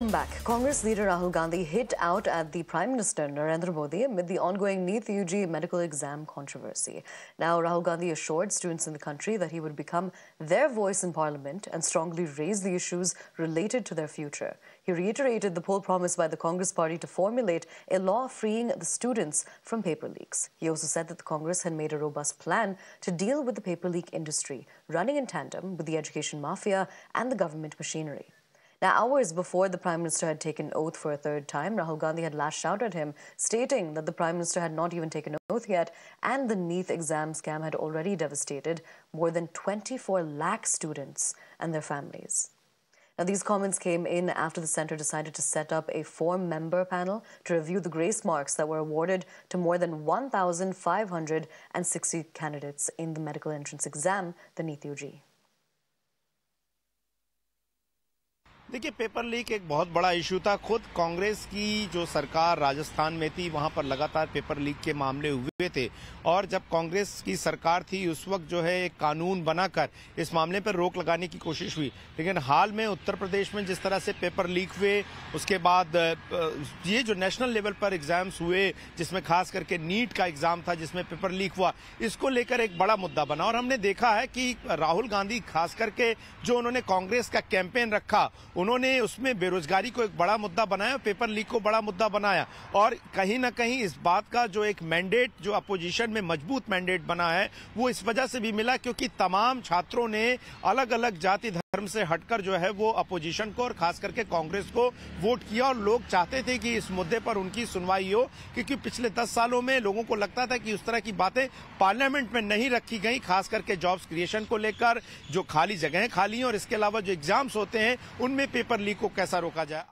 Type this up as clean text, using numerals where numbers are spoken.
Back. Congress leader Rahul Gandhi hit out at the Prime Minister Narendra Modi amid the ongoing NEET UG medical exam controversy. Now, Rahul Gandhi assured students in the country that he would become their voice in Parliament and strongly raise the issues related to their future. He reiterated the poll promise by the Congress party to formulate a law freeing the students from paper leaks. He also said that the Congress had made a robust plan to deal with the paper leak industry, running in tandem with the education mafia and the government machinery. Now, hours before the Prime Minister had taken oath for a third time, Rahul Gandhi had lashed out at him, stating that the Prime Minister had not even taken oath yet and the NEET exam scam had already devastated more than 24 lakh students and their families. Now, these comments came in after the centre decided to set up a 4-member panel to review the grace marks that were awarded to more than 1,560 candidates in the medical entrance exam, the NEET UG. देखिए, paper leak एक बहुत बड़ा issue था। खुद कांग्रेस की जो सरकार राजस्थान में थी, वहां पर लगातार पेपर लीक के मामले हुए थे और जब कांग्रेस की सरकार थी उस वक्त जो है एक कानून बनाकर इस मामले पर रोक लगाने की कोशिश हुई। लेकिन हाल में उत्तर प्रदेश में जिस तरह से पेपर लीक हुए, उसके बाद ये जो नेशनल लेवल पर एग्जाम्स हुए, जिसमें खास करके नीट का एग्जाम था जिसमें पेपर लीक हुआ, इसको लेकर एक बड़ा मुद्दा बना और हमने देखा है कि राहुल गांधी खास करके जो उन्होंने कांग्रेस का कैंपेन रखा, उन्होंने उसमें बेरोजगारी को एक बड़ा मुद्दा बनाया, पेपर लीक को बड़ा मुद्दा बनाया और कहीं ना कहीं इस बात का जो एक मैंडेट जो अपोजिशन में मजबूत मैंडेट बना है वो इस वजह से भी मिला क्योंकि तमाम छात्रों ने अलग अलग जाति धर्म से हटकर जो है वो अपोजिशन को और खास करके कांग्रेस को वोट किया और लोग चाहते थे कि इस मुद्दे पर उनकी सुनवाई हो, क्योंकि पिछले 10 सालों में लोगों को लगता था कि उस तरह की बातें पार्लियामेंट में नहीं रखी गई, खास करके जॉब्स क्रिएशन को लेकर, जो खाली जगहें खाली हैं और इसके अलावा जो एग्जाम्स होते हैं उनमें पेपर लीक को कैसा रोका जाए।